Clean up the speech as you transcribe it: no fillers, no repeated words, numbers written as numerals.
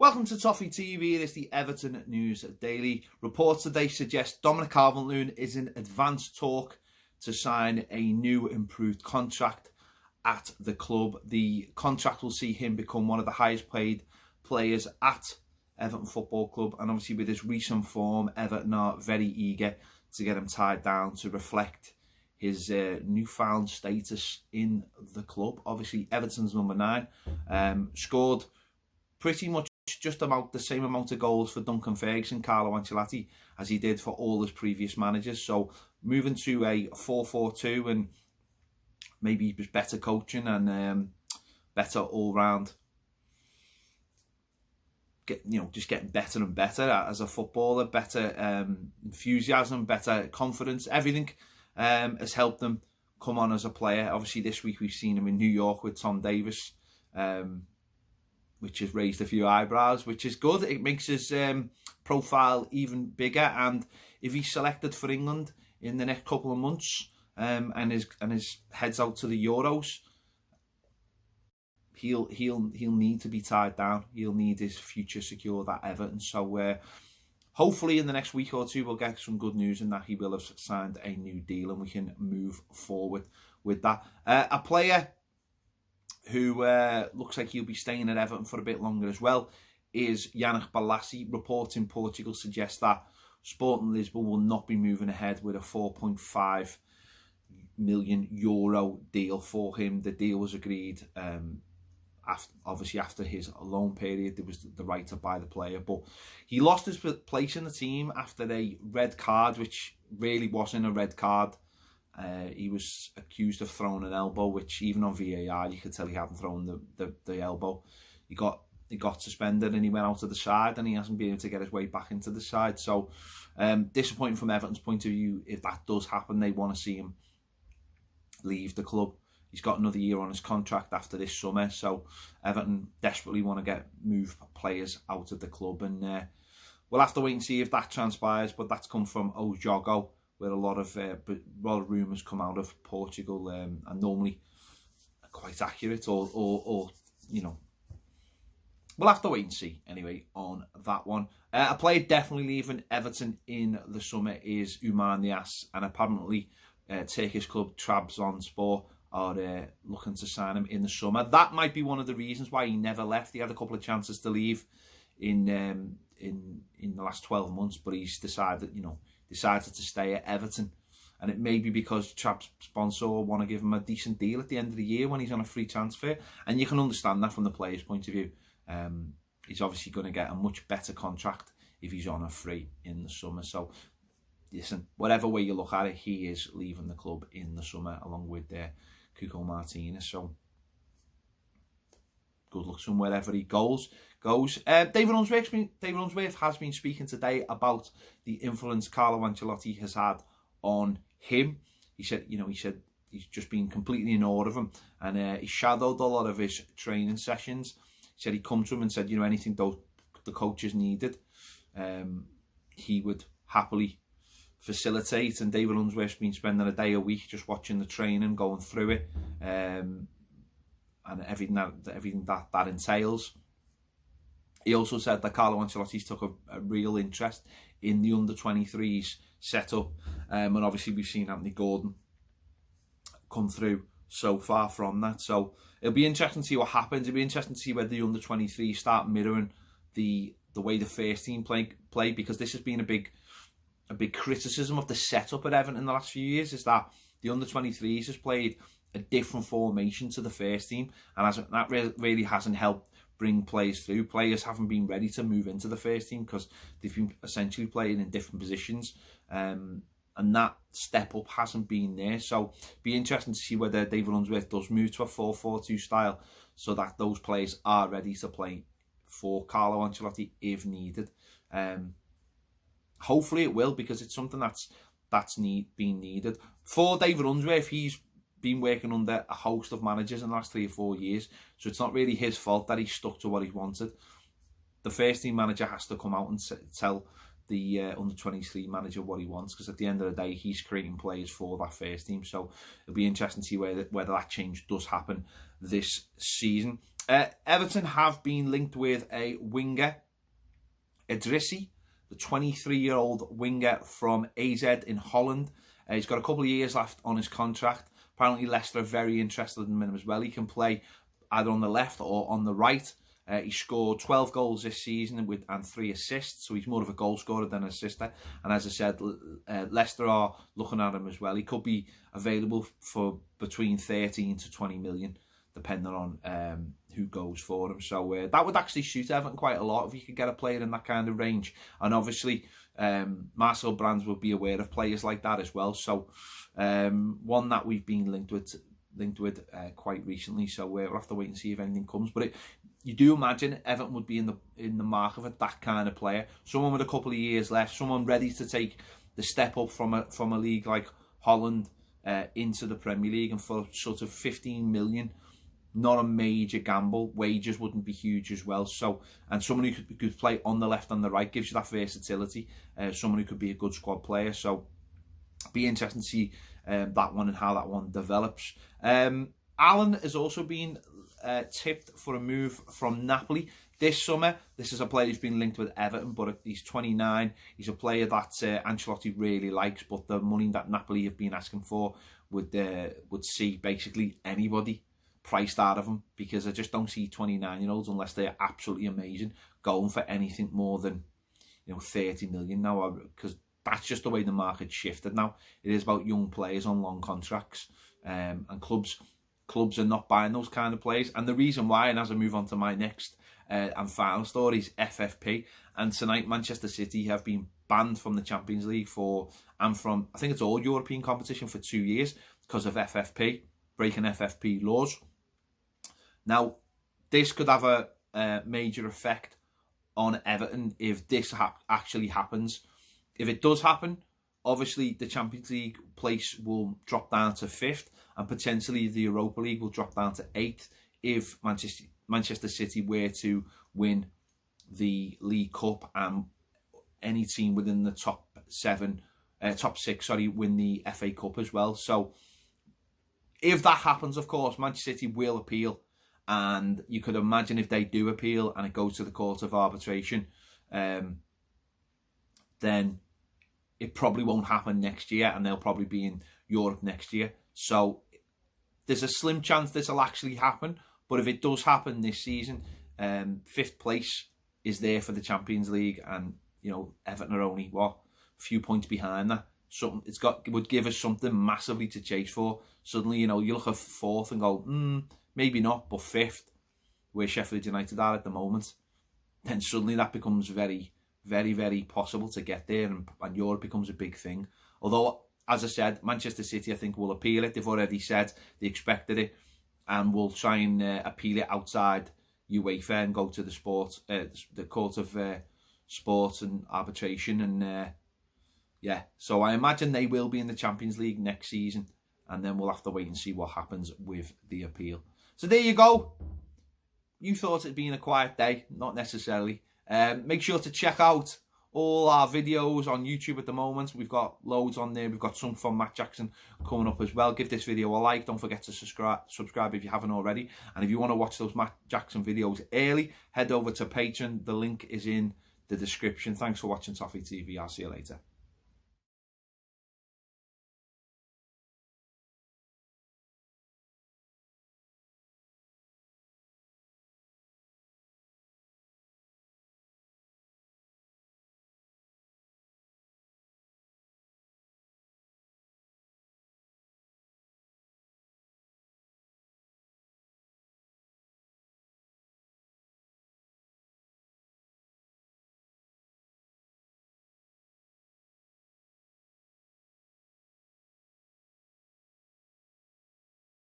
Welcome to Toffee TV. It is the Everton News Daily. Reports today suggest Dominic Calvert-Lewin is in advanced talk to sign a new improved contract at the club. The contract will see him become one of the highest paid players at Everton Football Club, and obviously with his recent form, Everton are very eager to get him tied down to reflect his newfound status in the club. Obviously Everton's number 9, scored pretty much just about the same amount of goals for Duncan Ferguson, Carlo Ancelotti, as he did for all his previous managers. So moving to a 4-4-2 and maybe just better coaching and better all-round, just getting better and better as a footballer, better enthusiasm, better confidence, everything has helped them come on as a player. Obviously this week we've seen him in New York with Tom Davies, which has raised a few eyebrows, which is good. It makes his profile even bigger, and if he's selected for England in the next couple of months and his heads out to the Euros, he'll need to be tied down. He'll need his future secured at Everton. So hopefully in the next week or two we'll get some good news in that he will have signed a new deal and we can move forward with that. A player who looks like he'll be staying at Everton for a bit longer as well is Yannick Bolasie. Reports in Portugal suggest that Sporting Lisbon will not be moving ahead with a €4.5 million deal for him. The deal was agreed after his loan period. There was the right to buy the player, but he lost his place in the team after a red card, which really wasn't a red card. He was accused of throwing an elbow, which even on VAR you could tell he hadn't thrown the elbow. He got suspended and he went out of the side, and he hasn't been able to get his way back into the side. So disappointing from Everton's point of view. If that does happen, they want to see him leave the club. He's got another year on his contract after this summer, so Everton desperately want to move players out of the club, and we'll have to wait and see if that transpires. But that's come from Ojogo, where a lot of rumours come out of Portugal, and normally quite accurate, or we'll have to wait and see anyway on that one. A player definitely leaving Everton in the summer is Oumar Niasse, and apparently Turkish club Trabzonspor are looking to sign him in the summer. That might be one of the reasons why he never left. He had a couple of chances to leave in the last 12 months, but he's decided to stay at Everton, and it may be because Trabzonspor want to give him a decent deal at the end of the year when he's on a free transfer, and you can understand that from the player's point of view. He's obviously going to get a much better contract if he's on a free in the summer. So listen, whatever way you look at it, he is leaving the club in the summer along with Cuco Martinez. So good luck to him wherever he goes. David Unsworth has been speaking today about the influence Carlo Ancelotti has had on him. He said he's just been completely in awe of him, and he shadowed a lot of his training sessions. He said he'd come to him and said, anything the coaches needed, he would happily facilitate. And David Unsworth's been spending a day a week just watching the training, going through it, and everything that entails. He also said that Carlo Ancelotti's took a real interest in the under-23s setup, and obviously we've seen Anthony Gordon come through so far from that. So it'll be interesting to see what happens. It'll be interesting to see whether the under-23s start mirroring the way the first team play, because this has been a big criticism of the setup at Everton in the last few years, is that the under-23s has played a different formation to the first team, and that really hasn't helped bring players through. Players haven't been ready to move into the first team because they've been essentially playing in different positions, and that step up hasn't been there. So be interesting to see whether David Unsworth does move to a 4-4-2 style, so that those players are ready to play for Carlo Ancelotti if needed. Hopefully it will, because it's something that's been needed. For David Unsworth, he's been working under a host of managers in the last 3 or 4 years, so it's not really his fault that he stuck to what he wanted. The first team manager has to come out and tell the under-23 manager what he wants, because at the end of the day he's creating players for that first team. So it'll be interesting to see whether that change does happen this season. Everton have been linked with a winger, Idrissi, the 23-year-old winger from AZ in Holland. He's got a couple of years left on his contract. Apparently Leicester are very interested in him as well. He can play either on the left or on the right. He scored 12 goals this season and 3 assists, so he's more of a goal scorer than an assister. And as I said, Leicester are looking at him as well. He could be available for between 13 to 20 million, depending on who goes for him. So that would actually suit Everton quite a lot if you could get a player in that kind of range. And obviously, Marcel Brands would be aware of players like that as well. So one that we've been linked with quite recently. So we'll have to wait and see if anything comes. But you do imagine Everton would be in the market for that kind of player, someone with a couple of years left, someone ready to take the step up from a league like Holland into the Premier League, and for sort of 15 million. Not a major gamble. Wages wouldn't be huge as well. So, and someone who could play on the left and the right gives you that versatility. Someone who could be a good squad player. So, be interesting to see that one and how that one develops. Allan has also been tipped for a move from Napoli this summer. This is a player who's been linked with Everton, but he's 29. He's a player that Ancelotti really likes, but the money that Napoli have been asking for would see basically anybody priced out of them, because I just don't see 29-year-olds, unless they're absolutely amazing, going for anything more than 30 million now, because that's just the way the market's shifted now. It is about young players on long contracts, and clubs are not buying those kind of players. And the reason why, and as I move on to my next and final story, is FFP. And tonight Manchester City have been banned from the Champions League and from I think it's all European competition for 2 years because of FFP, breaking FFP laws. Now, this could have a major effect on Everton if this actually happens. If it does happen, obviously the Champions League place will drop down to 5th, and potentially the Europa League will drop down to 8th if Manchester City were to win the League Cup, and any team within the top 6, win the FA Cup as well. So if that happens, of course, Manchester City will appeal. And you could imagine if they do appeal and it goes to the Court of Arbitration, then it probably won't happen next year, and they'll probably be in Europe next year. So there's a slim chance this will actually happen. But if it does happen this season, 5th place is there for the Champions League, and Everton are only a few points behind that. Something it would give us something massively to chase for. Suddenly, you look at 4th and go, maybe not, but 5th, where Sheffield United are at the moment, then suddenly that becomes very, very, very possible to get there, and Europe becomes a big thing. Although, as I said, Manchester City, I think, will appeal it. They've already said they expected it, and will try and appeal it outside UEFA and go to the Court of Sport and Arbitration. And so I imagine they will be in the Champions League next season, and then we'll have to wait and see what happens with the appeal. So there you go. You thought it'd been a quiet day. Not necessarily. Make sure to check out all our videos on YouTube at the moment. We've got loads on there. We've got some from Matt Jackson coming up as well. Give this video a like. Don't forget to subscribe if you haven't already. And if you want to watch those Matt Jackson videos early, head over to Patreon. The link is in the description. Thanks for watching Toffee TV. I'll see you later.